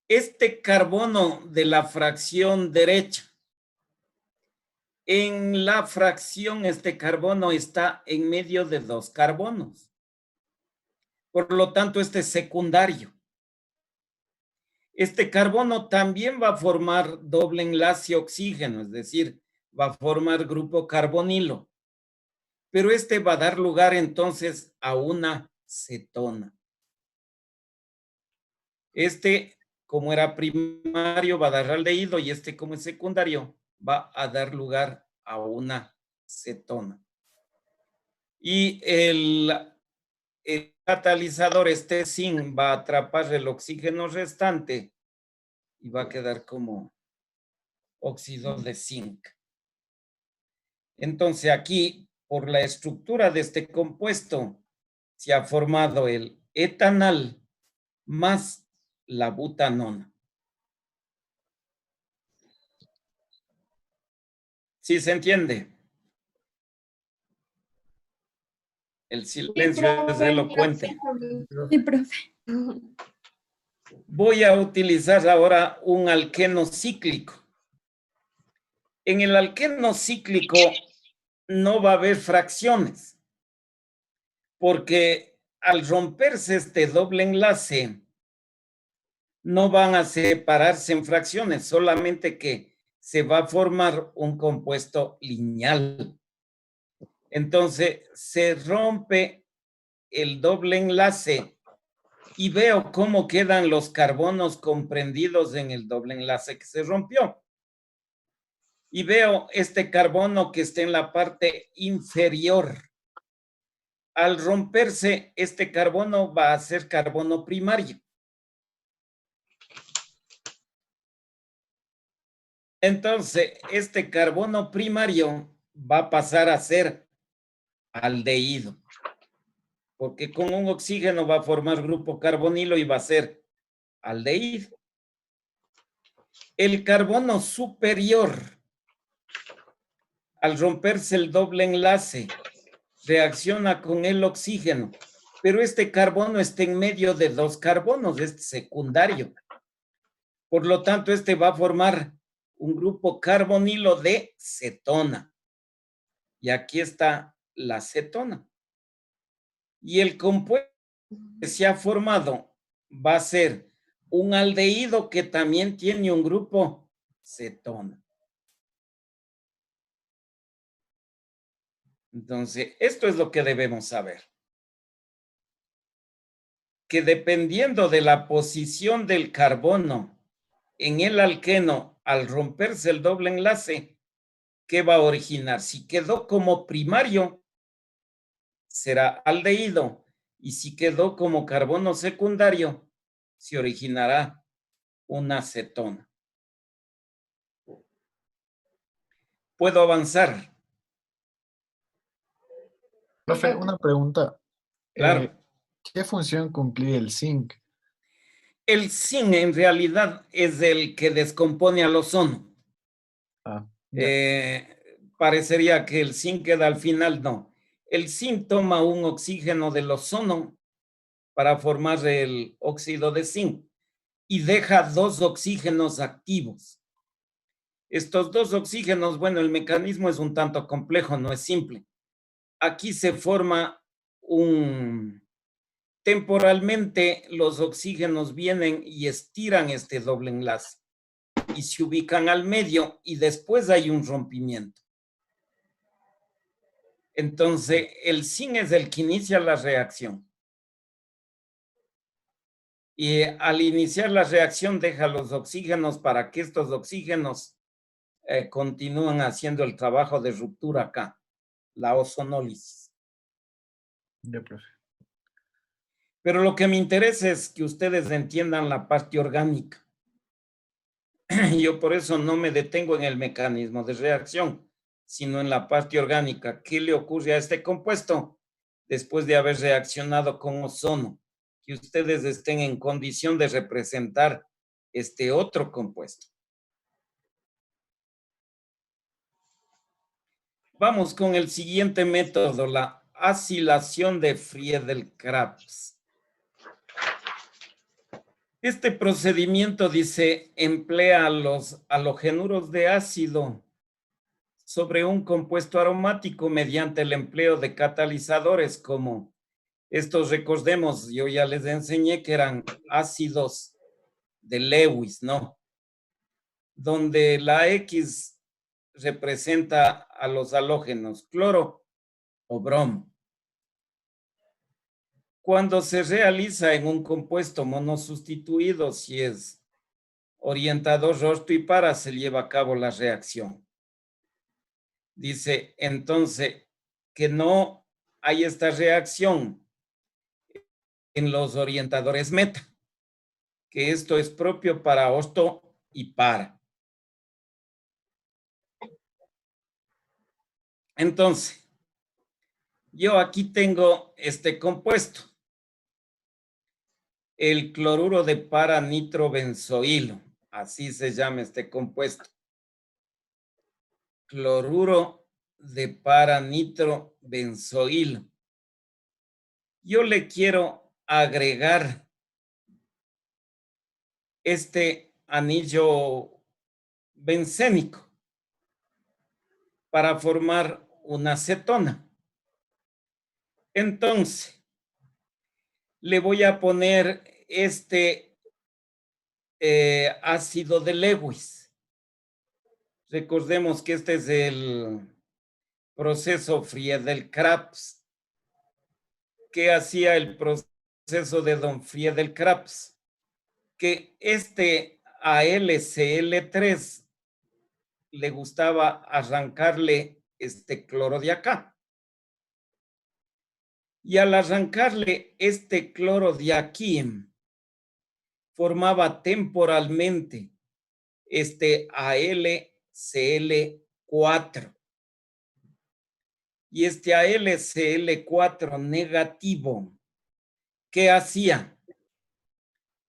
Este carbono de la fracción derecha, en la fracción este carbono está en medio de 2 carbonos. Por lo tanto, este es secundario. Este carbono también va a formar doble enlace oxígeno, es decir, va a formar grupo carbonilo. Pero este va a dar lugar entonces a una cetona. Este, como era primario, va a dar aldehído y este, como es secundario, va a dar lugar a una cetona. Y el catalizador, este zinc, va a atrapar el oxígeno restante y va a quedar como óxido de zinc. Entonces aquí, por la estructura de este compuesto, se ha formado el etanal más la butanona. ¿Sí se entiende? El silencio es elocuente. Sí, profe. Voy a utilizar ahora un alqueno cíclico. En el alqueno cíclico no va a haber fracciones, porque al romperse este doble enlace, no van a separarse en fracciones, solamente que se va a formar un compuesto lineal. Entonces, se rompe el doble enlace y veo cómo quedan los carbonos comprendidos en el doble enlace que se rompió. Y veo este carbono que está en la parte inferior. Al romperse, este carbono va a ser carbono primario. Entonces, este carbono primario va a pasar a ser aldehído, porque con un oxígeno va a formar grupo carbonilo y va a ser aldehído. El carbono superior, al romperse el doble enlace, reacciona con el oxígeno, pero este carbono está en medio de 2 carbonos, este secundario. Por lo tanto, este va a formar un grupo carbonilo de cetona. Y aquí está la cetona. Y el compuesto que se ha formado va a ser un aldehído que también tiene un grupo cetona. Entonces, esto es lo que debemos saber. Que dependiendo de la posición del carbono en el alqueno, al romperse el doble enlace, ¿qué va a originar? Si quedó como primario, será aldehído. Y si quedó como carbono secundario, se originará una cetona. ¿Puedo avanzar? Profe, una pregunta. Claro. ¿Qué función cumplía el zinc? El zinc en realidad es el que descompone al ozono. Ah, ya. Parecería que el zinc queda al final, no. El zinc toma un oxígeno del ozono para formar el óxido de zinc y deja 2 oxígenos activos. Estos 2 oxígenos, bueno, el mecanismo es un tanto complejo, no es simple. Aquí se forma temporalmente los oxígenos vienen y estiran este doble enlace y se ubican al medio y después hay un rompimiento. Entonces, el zinc es el que inicia la reacción. Y al iniciar la reacción deja los oxígenos para que estos oxígenos continúen haciendo el trabajo de ruptura acá, la ozonólisis. Ya, profe. Pero lo que me interesa es que ustedes entiendan la parte orgánica. Yo por eso no me detengo en el mecanismo de reacción, sino en la parte orgánica. ¿Qué le ocurre a este compuesto después de haber reaccionado con ozono? Que ustedes estén en condición de representar este otro compuesto. Vamos con el siguiente método, la acilación de Friedel-Crafts. Este procedimiento, dice, emplea los halogenuros de ácido sobre un compuesto aromático mediante el empleo de catalizadores como estos, recordemos, yo ya les enseñé que eran ácidos de Lewis, ¿no? Donde la X representa a los halógenos, cloro o bromo. Cuando se realiza en un compuesto monosustituido, si es orientador rostro y para, se lleva a cabo la reacción. Dice entonces que no hay esta reacción en los orientadores meta, que esto es propio para osto y para. Entonces, yo aquí tengo este compuesto, el cloruro de para-nitrobenzoilo, así se llama este compuesto. Cloruro de para-nitrobenzoilo. Yo le quiero agregar este anillo bencénico para formar una cetona. Entonces, le voy a poner este ácido de Lewis. Recordemos que este es el proceso Friedel-Crafts. ¿Qué hacía el proceso de don Friedel-Crafts? Que este AlCl3 le gustaba arrancarle este cloro de acá. Y al arrancarle este cloro de aquí, formaba temporalmente este AlCl4. Y este AlCl4 negativo, ¿qué hacía?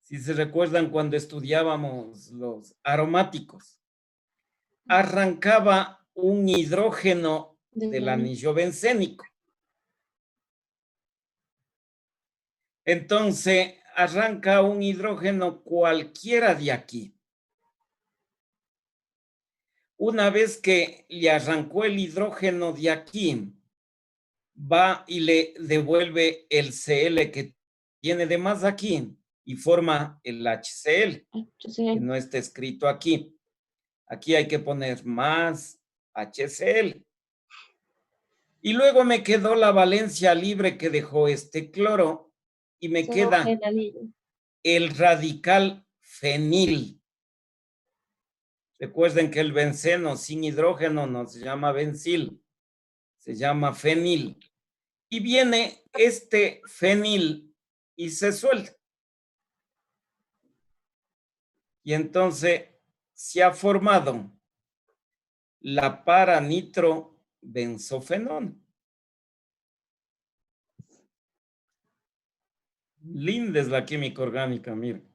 Si se recuerdan cuando estudiábamos los aromáticos, arrancaba un hidrógeno del anillo bencénico. Entonces, arranca un hidrógeno cualquiera de aquí. Una vez que le arrancó el hidrógeno de aquí, va y le devuelve el Cl que tiene de más aquí y forma el HCl, que no está escrito aquí. Aquí hay que poner más HCl. Y luego me quedó la valencia libre que dejó este cloro y me queda el radical fenil. Recuerden que el benceno sin hidrógeno no se llama bencil, se llama fenil. Y viene este fenil y se suelta. Y entonces se ha formado la para-nitrobenzofenona. Linda es la química orgánica, miren.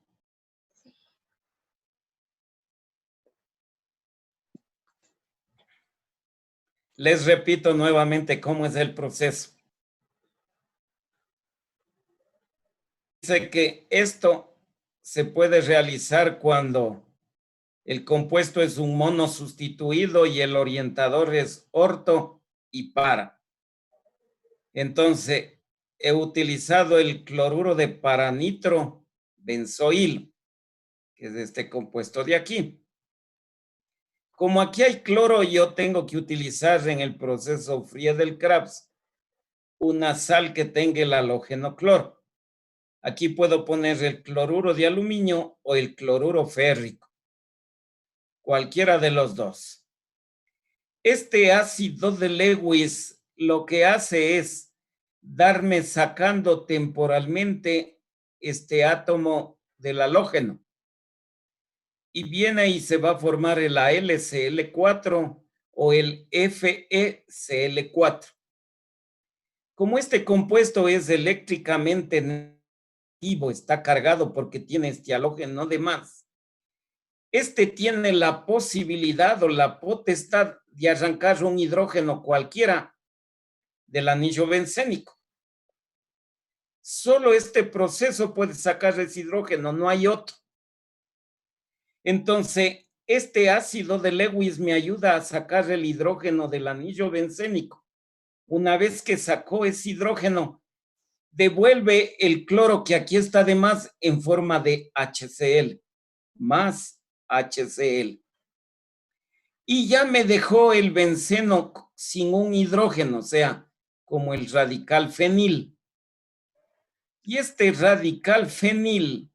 Les repito nuevamente cómo es el proceso. Dice que esto se puede realizar cuando el compuesto es un mono sustituido y el orientador es orto y para. Entonces, he utilizado el cloruro de paranitrobenzoil, que es este compuesto de aquí. Como aquí hay cloro, yo tengo que utilizar en el proceso Friedel-Crafts una sal que tenga el halógeno cloro. Aquí puedo poner el cloruro de aluminio o el cloruro férrico, cualquiera de los dos. Este ácido de Lewis lo que hace es darme sacando temporalmente este átomo del halógeno. Y viene y se va a formar el AlCl4 o el FeCl4. Como este compuesto es eléctricamente negativo, está cargado porque tiene este halógeno de más, este tiene la posibilidad o la potestad de arrancar un hidrógeno cualquiera del anillo bencénico. Solo este proceso puede sacar ese hidrógeno, no hay otro. Entonces, este ácido de Lewis me ayuda a sacar el hidrógeno del anillo bencénico. Una vez que sacó ese hidrógeno, devuelve el cloro que aquí está de más en forma de HCl, más HCl. Y ya me dejó el benceno sin un hidrógeno, o sea, como el radical fenil. Y este radical fenil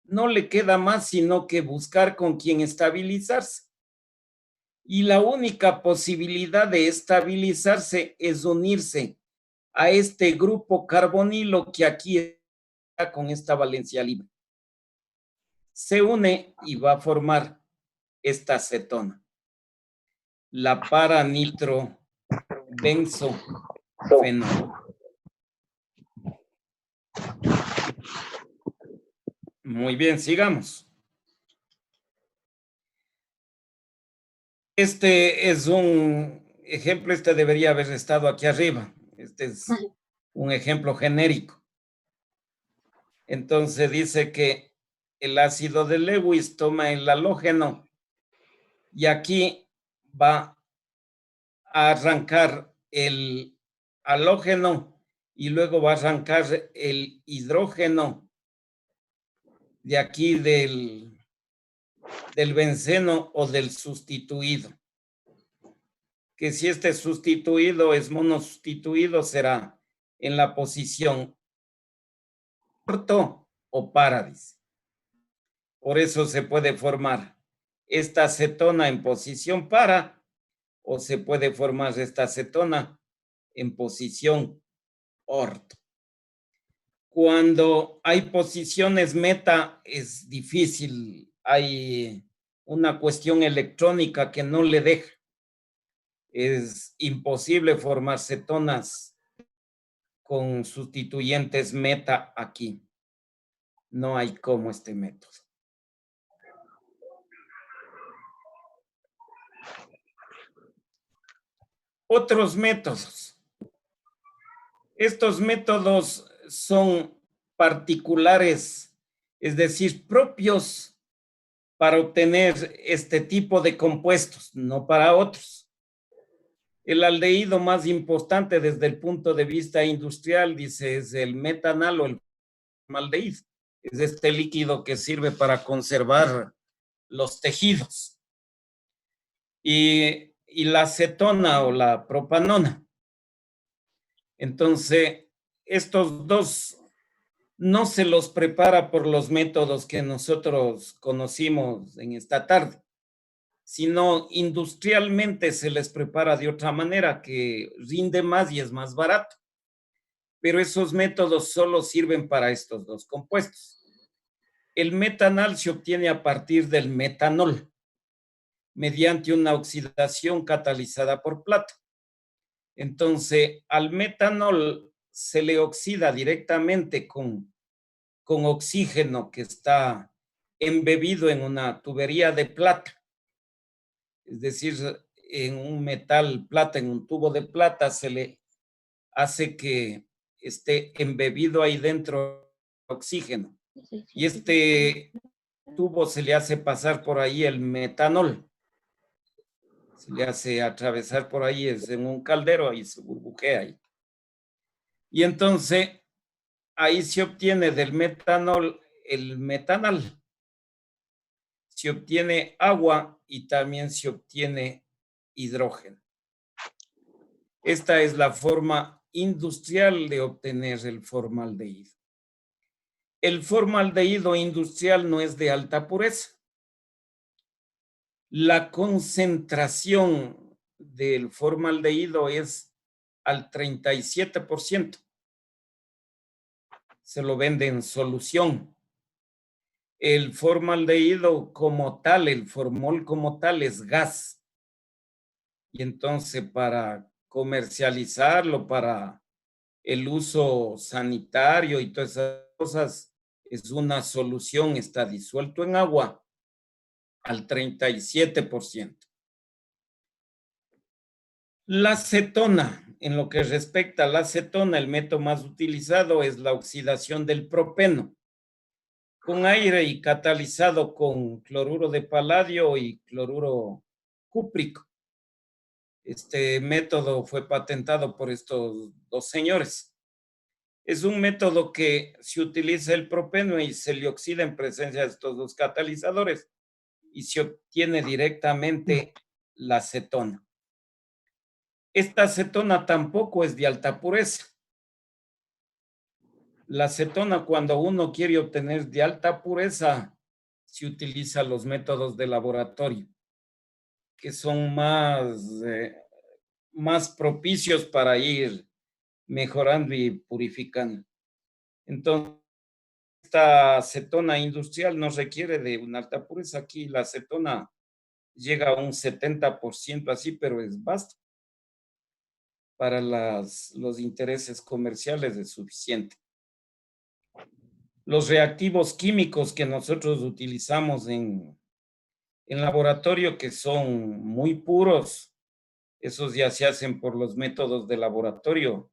no le queda más sino que buscar con quién estabilizarse. Y la única posibilidad de estabilizarse es unirse a este grupo carbonilo que aquí está con esta valencia libre. Se une y va a formar esta acetona, la para-nitrobenzofenona. Muy bien, sigamos. Este es un ejemplo, este debería haber estado aquí arriba. Este es un ejemplo genérico. Entonces dice que el ácido de Lewis toma el halógeno y aquí va a arrancar el halógeno y luego va a arrancar el hidrógeno de aquí del benceno o del sustituido. Que si este sustituido es monosustituido será en la posición orto o paradis. Por eso se puede formar esta acetona en posición para o se puede formar esta acetona en posición orto. Cuando hay posiciones meta es difícil, hay una cuestión electrónica que no le deja. Es imposible formar cetonas con sustituyentes meta aquí. No hay como este método. Otros métodos. Estos métodos son particulares, es decir, propios para obtener este tipo de compuestos, no para otros. El aldehído más importante desde el punto de vista industrial, dice, es el metanal o el formaldehído. Es este líquido que sirve para conservar los tejidos. Y la acetona o la propanona. Entonces, estos dos no se los prepara por los métodos que nosotros conocimos en esta tarde, sino industrialmente se les prepara de otra manera que rinde más y es más barato. Pero esos métodos solo sirven para estos dos compuestos. El metanal se obtiene a partir del metanol, mediante una oxidación catalizada por plata. Entonces, al metanol se le oxida directamente con oxígeno que está embebido en una tubería de plata. Es decir, en un metal plata, en un tubo de plata, se le hace que esté embebido ahí dentro oxígeno. Y este tubo se le hace pasar por ahí el metanol. Se le hace atravesar por ahí, es en un caldero, y se burbujea ahí. Y entonces, ahí se obtiene del metanol el metanal. Se obtiene agua y también se obtiene hidrógeno. Esta es la forma industrial de obtener el formaldehído. El formaldehído industrial no es de alta pureza. La concentración del formaldehído es al 37%. Se lo vende en solución. El formaldehído como tal, el formol como tal es gas. Y entonces para comercializarlo, para el uso sanitario y todas esas cosas, es una solución, está disuelto en agua al 37%. La acetona, en lo que respecta a la acetona, el método más utilizado es la oxidación del propeno con aire y catalizado con cloruro de paladio y cloruro cúprico. Este método fue patentado por estos dos señores. Es un método que se utiliza el propeno y se le oxida en presencia de estos dos catalizadores y se obtiene directamente la acetona. Esta acetona tampoco es de alta pureza. La acetona, cuando uno quiere obtener de alta pureza, se utiliza los métodos de laboratorio, que son más propicios para ir mejorando y purificando. Entonces, esta acetona industrial no requiere de una alta pureza. Aquí la acetona llega a un 70% así, pero es basta. Para los intereses comerciales es suficiente. Los reactivos químicos que nosotros utilizamos en laboratorio, que son muy puros, esos ya se hacen por los métodos de laboratorio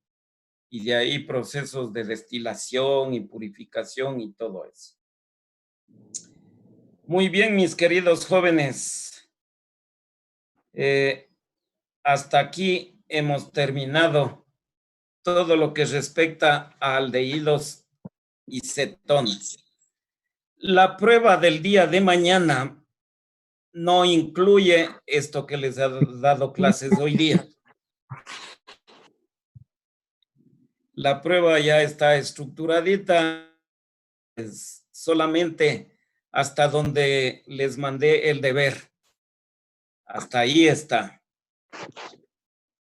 y de ahí procesos de destilación y purificación y todo eso. Muy bien, mis queridos jóvenes. Hasta aquí hemos terminado todo lo que respecta a aldehídos y cetonas. La prueba del día de mañana no incluye esto que les ha dado clases hoy día. La prueba ya está estructuradita, es solamente hasta donde les mandé el deber. Hasta ahí está.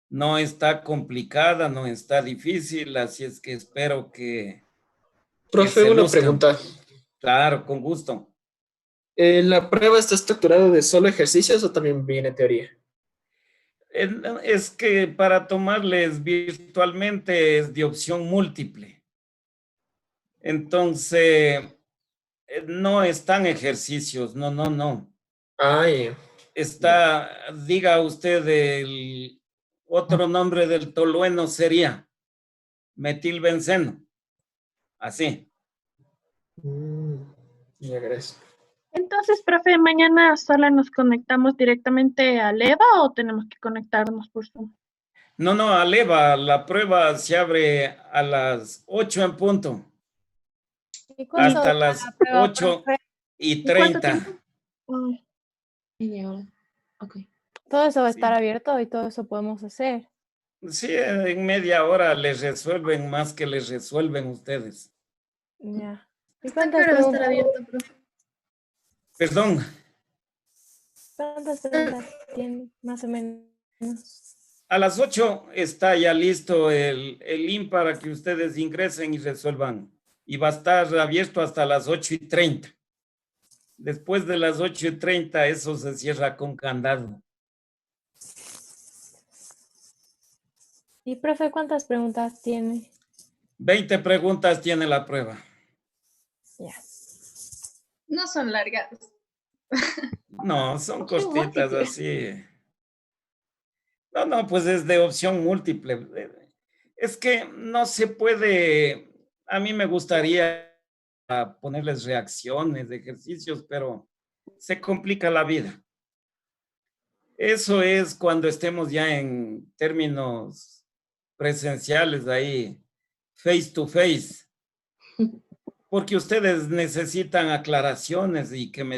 No está complicada, no está difícil, así es que espero que... Profe, una pregunta. Claro, con gusto. ¿La prueba está estructurada de solo ejercicios o también viene teoría? Es que para tomarles virtualmente es de opción múltiple. Entonces, no están ejercicios, no. Ay. Está, diga usted, el otro nombre del tolueno sería metilbenceno. Así. Ya, gracias. Entonces, profe, mañana solo nos conectamos directamente a EVA o tenemos que conectarnos por Zoom. No, no, Aleva, la prueba se abre a las 8 en punto, ¿Y cuánto hasta dura las la prueba, 8:30. Ay, Media hora. Ok. Todo eso va a Sí. estar abierto y todo eso podemos hacer. Sí, en media hora les resuelven más que les resuelven ustedes. Ya. ¿Y ¿Hasta qué cuántas hora va a estar preguntas, abierto, profe? Perdón, cuántas preguntas tiene, más o menos? a las 8 está ya listo el link para que ustedes ingresen y resuelvan. Y va a estar abierto hasta las 8:30. Después de las 8:30, eso se cierra con candado. Y profe, ¿cuántas preguntas tiene? 20 preguntas tiene la prueba. Ya. No son largas. No, son Opción cortitas múltiple. así. No, no, pues es de opción múltiple. Es que no se puede, a mí me gustaría ponerles reacciones de ejercicios, pero se complica la vida. Eso es cuando estemos ya en términos presenciales ahí, face to face, porque ustedes necesitan aclaraciones y que me